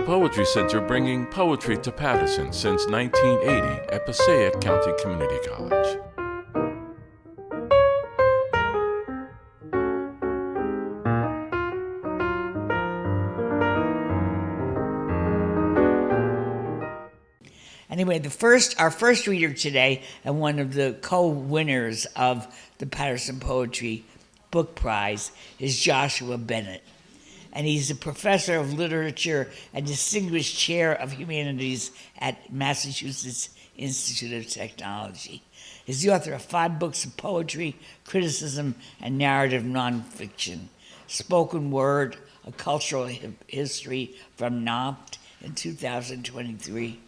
Poetry Center, bringing poetry to Paterson since 1980 at Passaic County Community College. Anyway, our first reader today, and one of the co-winners of the Paterson Poetry Book Prize, is Joshua Bennett. And he's a professor of literature and distinguished chair of humanities at Massachusetts Institute of Technology. He's the author of 5 books of poetry, criticism, and narrative nonfiction. Spoken Word, A Cultural History from Nantes in 2023.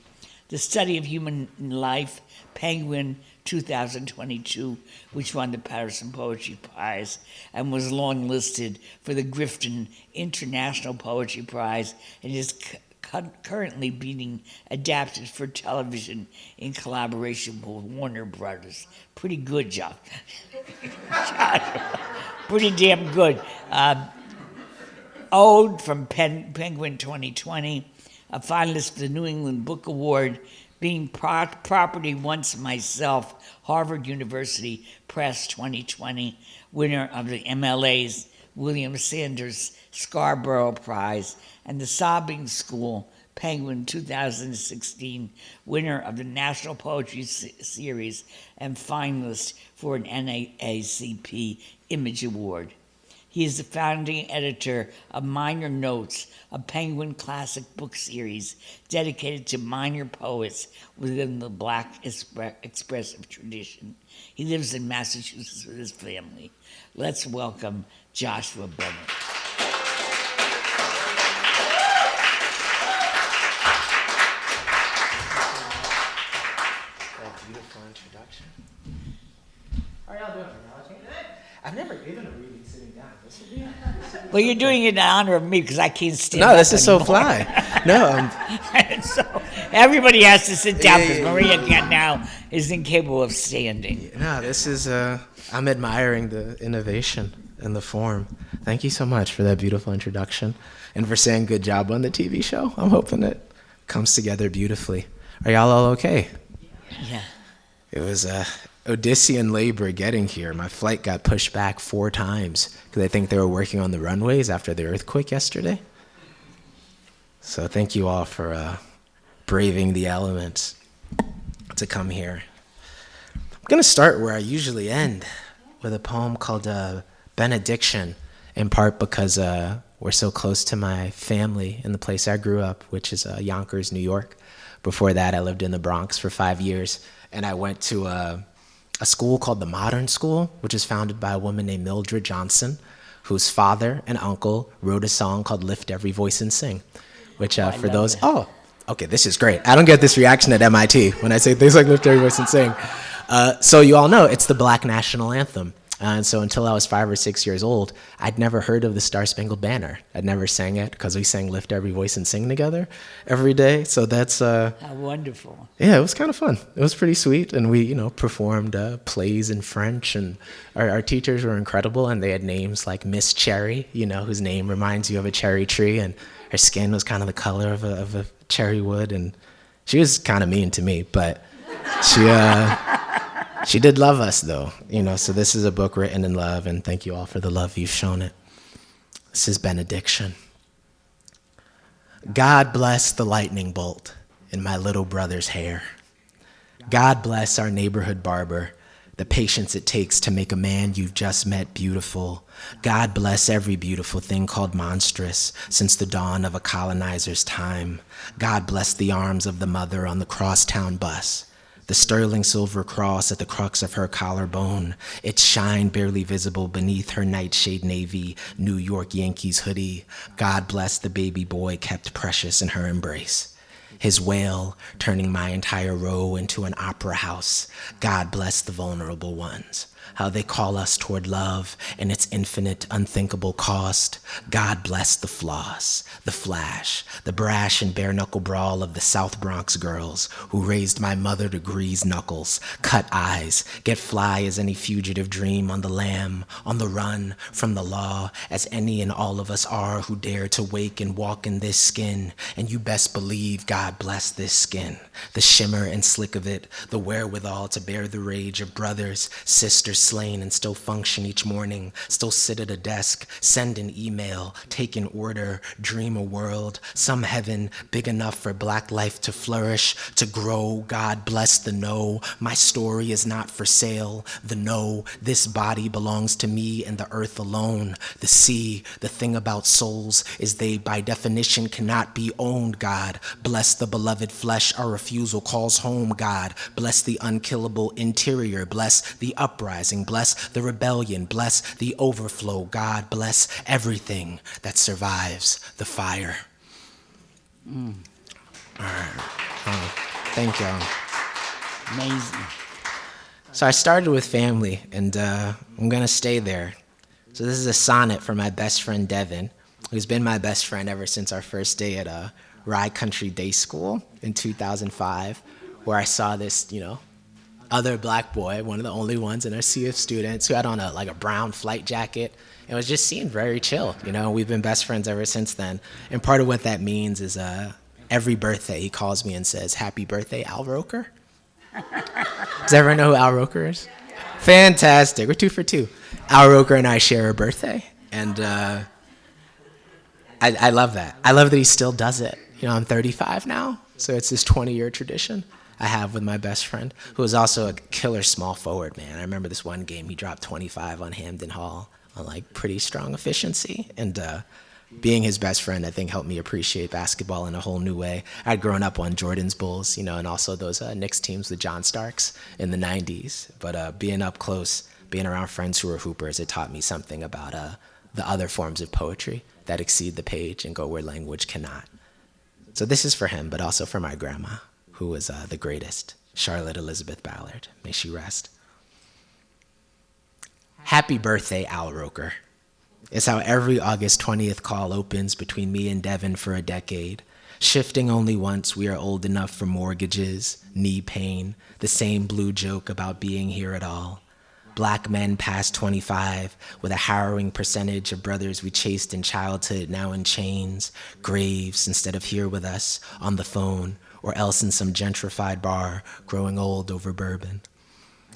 The Study of Human Life, Penguin 2022, which won the Paterson Poetry Prize and was longlisted for the Griffin International Poetry Prize, and is currently being adapted for television in collaboration with Warner Brothers. Pretty good job. Pretty damn good. Ode from Penguin 2020, a finalist for the New England Book Award, being property once myself, Harvard University Press 2020, winner of the MLA's William Sanders Scarborough Prize, and the Sobbing School, Penguin 2016, winner of the National Poetry Series and finalist for an NAACP Image Award. He is the founding editor of Minor Notes, a Penguin classic book series dedicated to minor poets within the Black expressive tradition. He lives in Massachusetts with his family. Let's welcome Joshua Bennett. That beautiful introduction. How are y'all doing? I've never given a reading sitting down. This will be Well, you're doing it in honor of me because I can't stand No, up this is anymore. so fly. No, So everybody has to sit down because Maria now is incapable of standing. no, this is, I'm admiring the innovation and the form. Thank you so much for that beautiful introduction and for saying good job on the TV show. I'm hoping it comes together beautifully. Are y'all all okay? Yeah. It was Odyssean labor getting here. My flight got pushed back 4 times because I think they were working on the runways after the earthquake yesterday. So thank you all for braving the elements to come here. I'm going to start where I usually end, with a poem called Benediction, in part because we're so close to my family and the place I grew up, which is Yonkers, New York. Before that, I lived in the Bronx for 5 years, and I went to a school called the Modern School, which is founded by a woman named Mildred Johnson, whose father and uncle wrote a song called Lift Every Voice and Sing, which for those, okay, this is great. I don't get this reaction at MIT when I say things like Lift Every Voice and Sing. So you all know it's the Black national anthem. And so until I was 5 or 6 years old, I'd never heard of the Star Spangled Banner. I'd never sang it because we sang Lift Every Voice and Sing together every day. So that's... How wonderful. Yeah, it was kind of fun. It was pretty sweet. And we, performed plays in French. And our teachers were incredible. And they had names like Miss Cherry, whose name reminds you of a cherry tree. And her skin was kind of the color of a cherry wood. And she was kind of mean to me, but she did love us, though, so this is a book written in love, and thank you all for the love you've shown it. This is Benediction. God bless the lightning bolt in my little brother's hair. God bless our neighborhood barber, the patience it takes to make a man you've just met beautiful. God bless every beautiful thing called monstrous since the dawn of a colonizer's time. God bless the arms of the mother on the crosstown bus. The sterling silver cross at the crux of her collarbone, its shine barely visible beneath her nightshade navy New York Yankees hoodie. God bless the baby boy kept precious in her embrace. His wail turning my entire row into an opera house. God bless the vulnerable ones. how they call us toward love and its infinite, unthinkable cost. God bless the floss, the flash, the brash and bare-knuckle brawl of the South Bronx girls who raised my mother to grease knuckles, cut eyes, get fly as any fugitive dream on the lam, on the run from the law, as any and all of us are who dare to wake and walk in this skin. And you best believe God bless this skin, the shimmer and slick of it, the wherewithal to bear the rage of brothers, sisters slain and still function each morning, still sit at a desk, send an email, take an order, dream a world, some heaven big enough for black life to flourish, to grow. God bless the no. My story is not for sale. The no, this body belongs to me and the earth alone. The sea, the thing about souls is they by definition cannot be owned. God bless the beloved flesh our refusal calls home. God bless the unkillable interior. Bless the uprising. Bless the rebellion. Bless the overflow. God bless everything that survives the fire. All right. Thank y'all. Amazing. So I started with family, and I'm going to stay there. So this is a sonnet from my best friend, Devin, who's been my best friend ever since our first day at Rye Country Day School in 2005, where I saw this, other black boy, one of the only ones in our sea of students, who had on a brown flight jacket and was just seen very chill. We've been best friends ever since then. And part of what that means is every birthday he calls me and says, "Happy birthday, Al Roker." Does everyone know who Al Roker is? Fantastic. We're 2 for 2. Al Roker and I share a birthday. And I love that. I love that he still does it. I'm 35 now, so it's this 20-year tradition I have with my best friend, who is also a killer small forward, man. I remember this one game he dropped 25 on Hamden Hall on pretty strong efficiency. And being his best friend, I think, helped me appreciate basketball in a whole new way. I'd grown up on Jordan's Bulls, and also those Knicks teams with John Starks in the 90s. But being up close, being around friends who were hoopers, it taught me something about the other forms of poetry that exceed the page and go where language cannot. So this is for him, but also for my grandma, who was the greatest, Charlotte Elizabeth Ballard. May she rest. Happy birthday, Al Roker. It's how every August 20th call opens between me and Devin for a decade. Shifting only once we are old enough for mortgages, knee pain, the same blue joke about being here at all. Black men past 25 with a harrowing percentage of brothers we chased in childhood now in chains, graves instead of here with us on the phone, or else in some gentrified bar growing old over bourbon.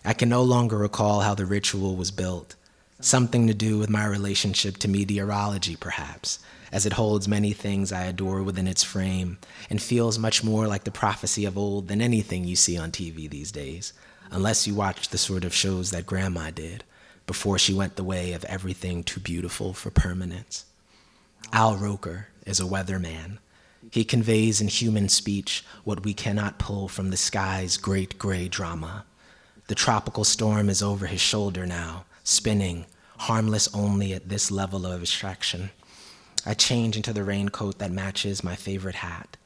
I can no longer recall how the ritual was built. Something to do with my relationship to meteorology, perhaps, as it holds many things I adore within its frame and feels much more like the prophecy of old than anything you see on TV these days, unless you watch the sort of shows that Grandma did before she went the way of everything too beautiful for permanence. Al Roker is a weatherman. He conveys in human speech what we cannot pull from the sky's great gray drama. The tropical storm is over his shoulder now, spinning, harmless only at this level of abstraction. I change into the raincoat that matches my favorite hat.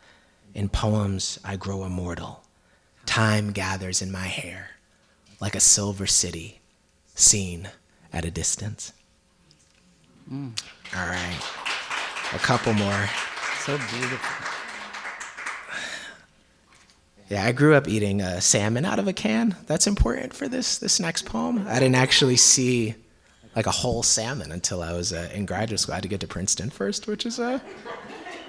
In poems, I grow immortal. Time gathers in my hair, like a silver city, seen at a distance. All right, a couple more. So beautiful. Yeah, I grew up eating salmon out of a can. That's important for this next poem. I didn't actually see a whole salmon until I was in graduate school. I had to get to Princeton first, which is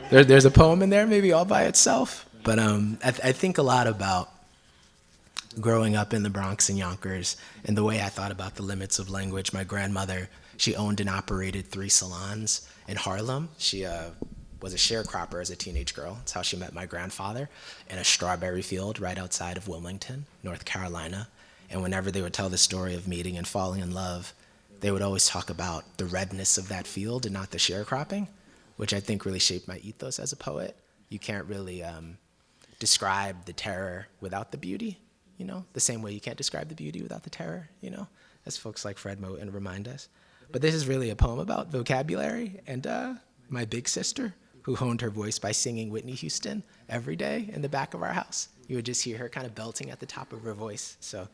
there's a poem in there, maybe all by itself. But I think a lot about growing up in the Bronx and Yonkers and the way I thought about the limits of language. My grandmother, she owned and operated 3 salons in Harlem. She was a sharecropper as a teenage girl. That's how she met my grandfather, in a strawberry field right outside of Wilmington, North Carolina. And whenever they would tell the story of meeting and falling in love, they would always talk about the redness of that field and not the sharecropping, which I think really shaped my ethos as a poet. You can't really describe the terror without the beauty, the same way you can't describe the beauty without the terror, as folks like Fred Moten remind us. But this is really a poem about vocabulary and my big sister, who honed her voice by singing Whitney Houston every day in the back of our house. You would just hear her kind of belting at the top of her voice. So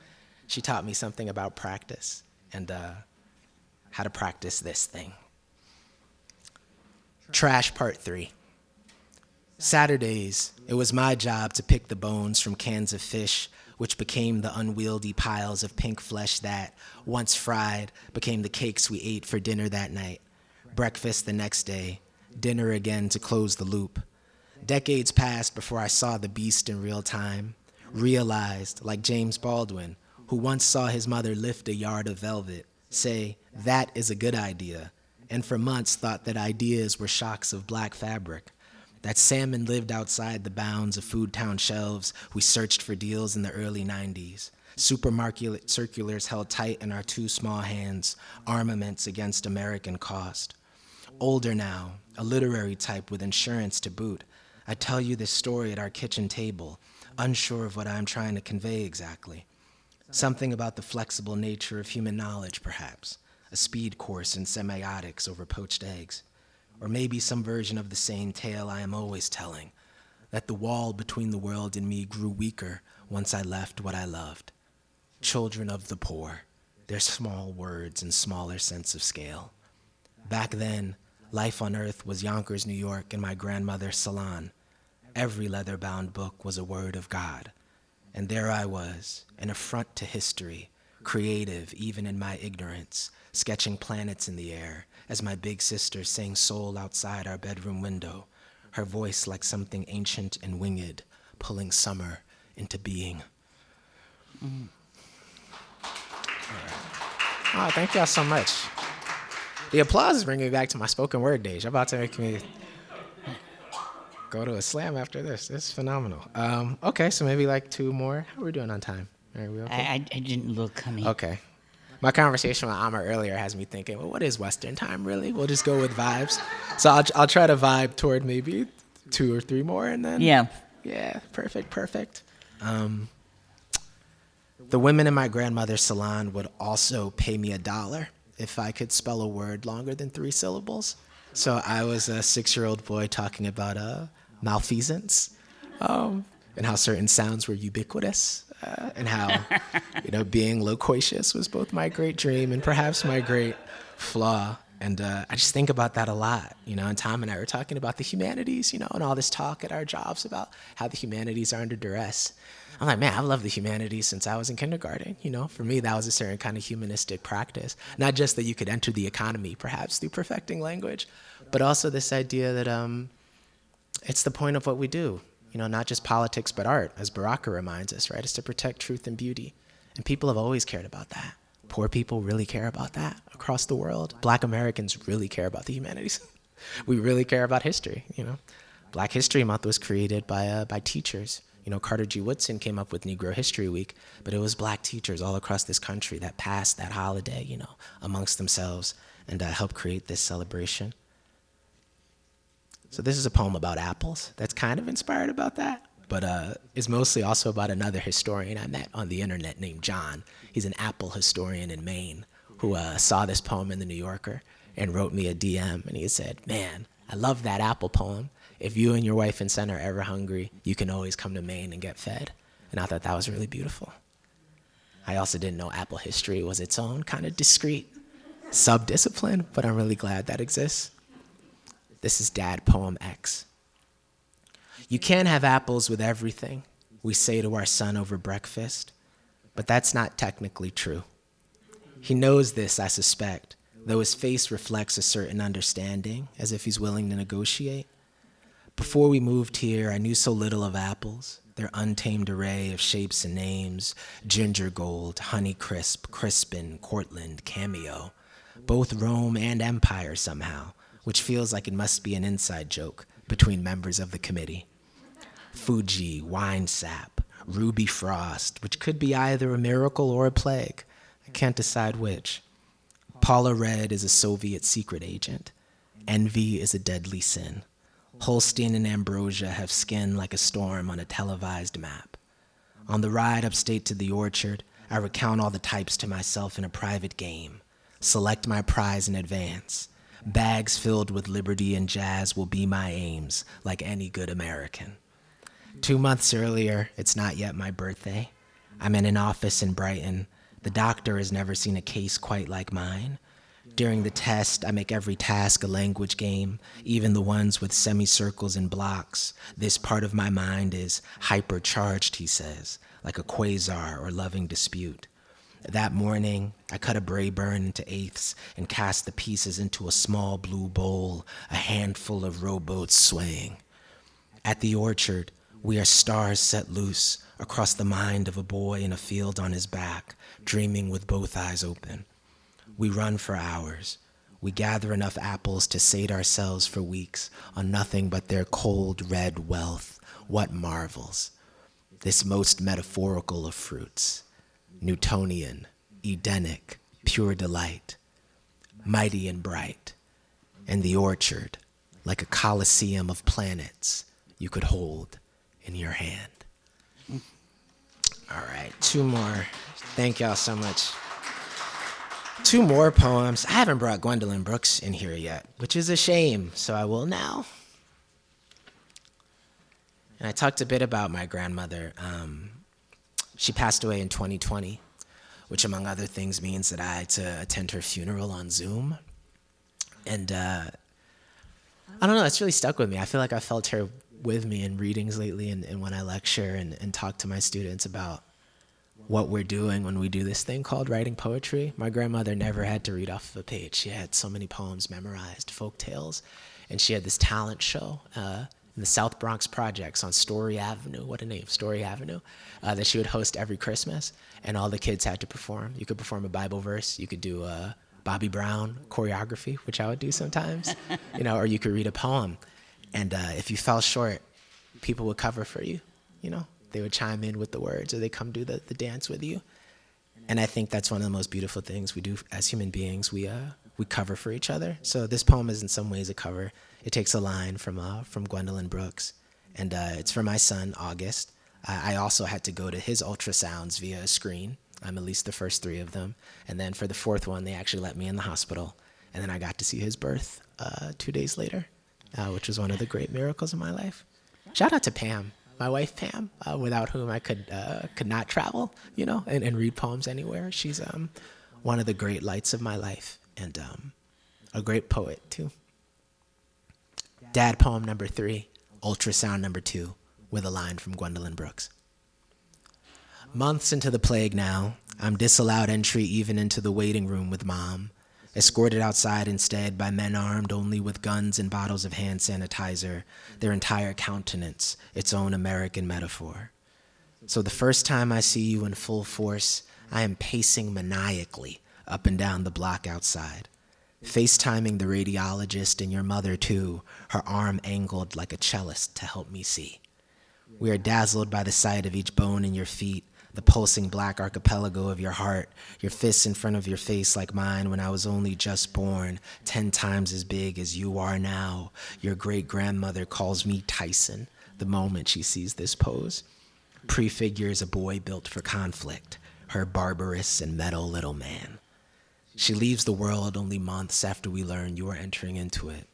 she taught me something about practice and how to practice this thing. Trash Part 3. Saturdays, it was my job to pick the bones from cans of fish, which became the unwieldy piles of pink flesh that, once fried, became the cakes we ate for dinner that night. Breakfast the next day, dinner again to close the loop. Decades passed before I saw the beast in real time, realized, like James Baldwin, who once saw his mother lift a yard of velvet, say, "That is a good idea," and for months thought that ideas were shocks of black fabric. That salmon lived outside the bounds of Food Town shelves we searched for deals in the early 90s. Supermarket circulars held tight in our two small hands, armaments against American cost. Older now, a literary type with insurance to boot, I tell you this story at our kitchen table, unsure of what I'm trying to convey exactly. Something about the flexible nature of human knowledge, perhaps. A speed course in semiotics over poached eggs. Or maybe some version of the same tale I am always telling, that the wall between the world and me grew weaker once I left what I loved. Children of the poor, their small words and smaller sense of scale. Back then, life on earth was Yonkers, New York, and my grandmother's salon. Every leather-bound book was a word of God. And there I was, an affront to history, creative even in my ignorance, sketching planets in the air, as my big sister sang soul outside our bedroom window, her voice like something ancient and winged, pulling summer into being. Mm. Oh, thank y'all so much. The applause is bringing me back to my spoken word days. You're about to make me go to a slam after this. This is phenomenal. Okay, so maybe like two more. How are we doing on time? Are we okay? I didn't look, honey. Okay. My conversation with Amr earlier has me thinking, well, what is Western time really? We'll just go with vibes. So I'll try to vibe toward maybe 2 or 3 more, and then yeah, perfect. The women in my grandmother's salon would also pay me $1 if I could spell a word longer than 3 syllables. So I was a 6-year-old boy talking about malfeasance, and how certain sounds were ubiquitous. And how, being loquacious was both my great dream and perhaps my great flaw. And I just think about that a lot, and Tom and I were talking about the humanities, and all this talk at our jobs about how the humanities are under duress. I'm like, man, I've loved the humanities since I was in kindergarten. For me, that was a certain kind of humanistic practice. Not just that you could enter the economy, perhaps, through perfecting language, but also this idea that it's the point of what we do. Not just politics, but art, as Baraka reminds us, right? It's to protect truth and beauty. And people have always cared about that. Poor people really care about that across the world. Black Americans really care about the humanities. We really care about history, Black History Month was created by teachers. Carter G. Woodson came up with Negro History Week, but it was Black teachers all across this country that passed that holiday, amongst themselves and helped create this celebration. So this is a poem about apples that's kind of inspired about that, but is mostly also about another historian I met on the internet named John. He's an apple historian in Maine who saw this poem in the New Yorker and wrote me a DM, and he said, man, I love that apple poem. If you and your wife and son are ever hungry, you can always come to Maine and get fed. And I thought that was really beautiful. I also didn't know apple history was its own kind of discrete sub-discipline, but I'm really glad that exists. This is Dad Poem X. You can't have apples with everything, we say to our son over breakfast, but that's not technically true. He knows this, I suspect, though his face reflects a certain understanding, as if he's willing to negotiate. Before we moved here, I knew so little of apples, their untamed array of shapes and names, ginger gold, honey crisp, crispin, Cortland, cameo, both Rome and Empire somehow, which feels like it must be an inside joke between members of the committee. Fuji, wine sap, ruby frost, which could be either a miracle or a plague. I can't decide which. Paula Red is a Soviet secret agent. Envy is a deadly sin. Holstein and Ambrosia have skin like a storm on a televised map. On the ride upstate to the orchard, I recount all the types to myself in a private game. Select my prize in advance. Bags filled with liberty and jazz will be my aims, like any good American. 2 months earlier, it's not yet my birthday. I'm in an office in Brighton, The doctor has never seen a case quite like mine. During the test, I make every task a language game, even the ones with semicircles and blocks. This part of my mind is hypercharged, he says, like a quasar or loving dispute. That morning, I cut a Brayburn into eighths and cast the pieces into a small blue bowl, a handful of rowboats swaying. At the orchard, we are stars set loose across the mind of a boy in a field on his back, dreaming with both eyes open. We run for hours. We gather enough apples to sate ourselves for weeks on nothing but their cold red wealth. What marvels! This most metaphorical of fruits, Newtonian, Edenic, pure delight, mighty and bright, and the orchard, like a coliseum of planets you could hold in your hand. All right, two more. Thank y'all so much. Two more poems. I haven't brought Gwendolyn Brooks in here yet, which is a shame, so I will now. And I talked a bit about my grandmother. She passed away in 2020, which among other things means that I had to attend her funeral on Zoom. And I don't know, it's really stuck with me. I feel like I felt her with me in readings lately and when I lecture and talk to my students about what we're doing when we do this thing called writing poetry. My grandmother never had to read off of a page. She had so many poems memorized, folk tales, and she had this talent show in the South Bronx Projects on Story Avenue, what a name, Story Avenue, that she would host every Christmas, and all the kids had to perform. You could perform a Bible verse, you could do Bobby Brown choreography, which I would do sometimes, or you could read a poem. And if you fell short, people would cover for you, They would chime in with the words, or they come do the dance with you. And I think that's one of the most beautiful things we do as human beings. We cover for each other. So this poem is in some ways a cover. It takes a line from Gwendolyn Brooks, and it's for my son, August. I also had to go to his ultrasounds via a screen, at least the first 3 of them. And then for the 4th one, they actually let me in the hospital. And then I got to see his birth 2 days later, which was one of the great miracles of my life. Shout out to Pam. My wife, Pam, without whom I could not travel, and read poems anywhere. She's one of the great lights of my life and a great poet, too. Dad poem number 3, ultrasound number 2, with a line from Gwendolyn Brooks. Months into the plague now, I'm disallowed entry even into the waiting room with Mom, escorted outside instead by men armed only with guns and bottles of hand sanitizer, their entire countenance, its own American metaphor. So the first time I see you in full force, I am pacing maniacally up and down the block outside, FaceTiming the radiologist and your mother too, her arm angled like a cellist to help me see. We are dazzled by the sight of each bone in your feet, the pulsing black archipelago of your heart, your fists in front of your face like mine when I was only just born, 10 times as big as you are now. Your great-grandmother calls me Tyson the moment she sees this pose. Prefigures a boy built for conflict, her barbarous and metal little man. She leaves the world only months after we learn you are entering into it,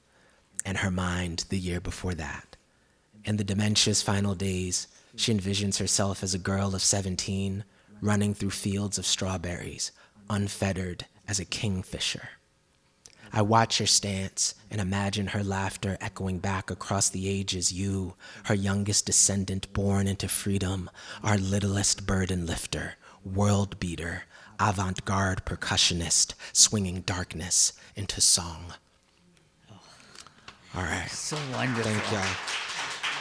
and her mind the year before that. In the dementia's final days, she envisions herself as a girl of 17, running through fields of strawberries, unfettered as a kingfisher. I watch her stance and imagine her laughter echoing back across the ages, you, her youngest descendant born into freedom, our littlest burden lifter, world beater, avant-garde percussionist, swinging darkness into song. All right. So wonderful. Thank y'all.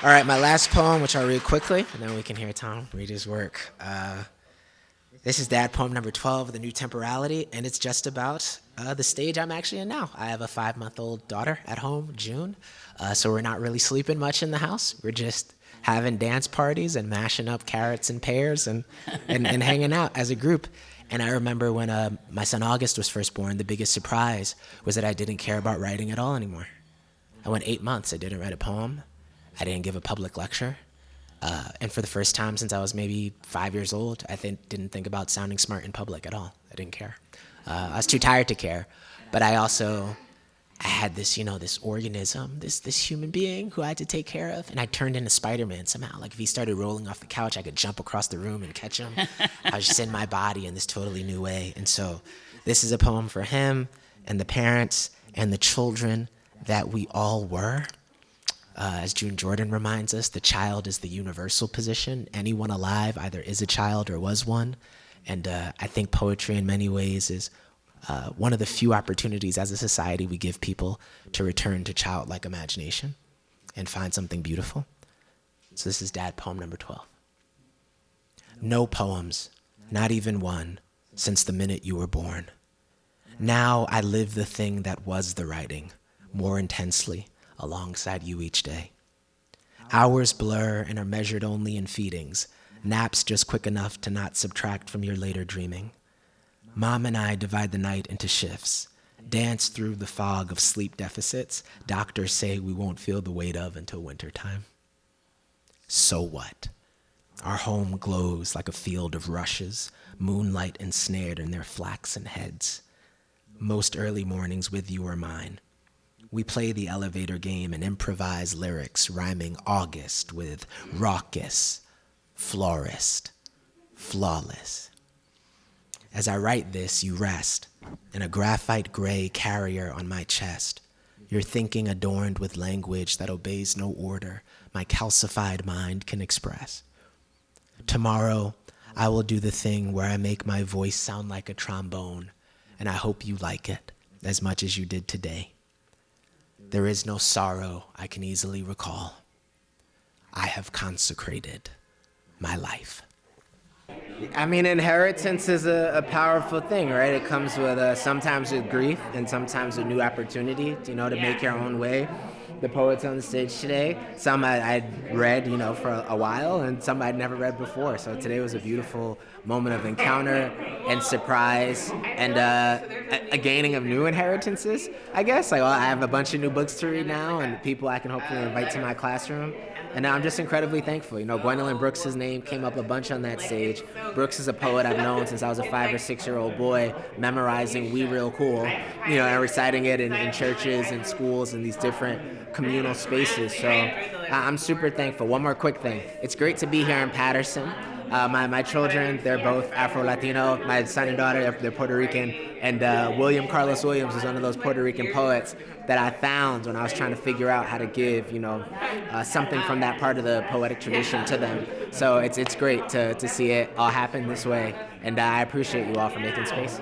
All right, my last poem, which I'll read quickly, and then we can hear Tom read his work. This is Dad poem number 12, The New Temporality, and it's just about the stage I'm actually in now. I have a 5-month-old daughter at home, June, so we're not really sleeping much in the house. We're just having dance parties and mashing up carrots and pears and hanging out as a group. And I remember when my son August was first born, the biggest surprise was that I didn't care about writing at all anymore. I went 8 months, I didn't write a poem. I didn't give a public lecture. And for the first time since I was maybe 5 years old, I didn't think about sounding smart in public at all. I didn't care. I was too tired to care. But I also I had this, this organism, this human being who I had to take care of, and I turned into Spider-Man somehow. Like if he started rolling off the couch, I could jump across the room and catch him. I was just in my body in this totally new way. And so this is a poem for him and the parents and the children that we all were. As June Jordan reminds us, the child is the universal position. Anyone alive either is a child or was one. And I think poetry in many ways is one of the few opportunities as a society we give people to return to childlike imagination and find something beautiful. So this is Dad poem number 12. No poems, not even one, since the minute you were born. Now I live the thing that was the writing, more intensely, alongside you each day. Hours blur and are measured only in feedings, naps just quick enough to not subtract from your later dreaming. Mom and I divide the night into shifts, dance through the fog of sleep deficits doctors say we won't feel the weight of until wintertime. So what? Our home glows like a field of rushes, moonlight ensnared in their flaxen heads. Most early mornings with you are mine. We play the elevator game and improvise lyrics rhyming August with raucous, florist, flawless. As I write this, you rest in a graphite gray carrier on my chest, your thinking adorned with language that obeys no order my calcified mind can express. Tomorrow, I will do the thing where I make my voice sound like a trombone, and I hope you like it as much as you did today. There is no sorrow I can easily recall. I have consecrated my life. I mean, inheritance is a powerful thing, right? It comes with sometimes with grief and sometimes with new opportunity, to make your own way. The poets on the stage today, some I'd read, for a while, and some I'd never read before. So today was a beautiful moment of encounter and surprise and a gaining of new inheritances, I guess. Like, I have a bunch of new books to read now and people I can hopefully invite to my classroom. And I'm just incredibly thankful. Gwendolyn Brooks' name came up a bunch on that stage. Brooks is a poet I've known since I was a 5 or 6 year old boy, memorizing We Real Cool, and reciting it in churches and schools and these different communal spaces. So I'm super thankful. One more quick thing. It's great to be here in Paterson. My children, they're both Afro-Latino. My son and daughter, they're Puerto Rican. And William Carlos Williams is one of those Puerto Rican poets that I found when I was trying to figure out how to give, something from that part of the poetic tradition to them. So it's great to see it all happen this way. And I appreciate you all for making space.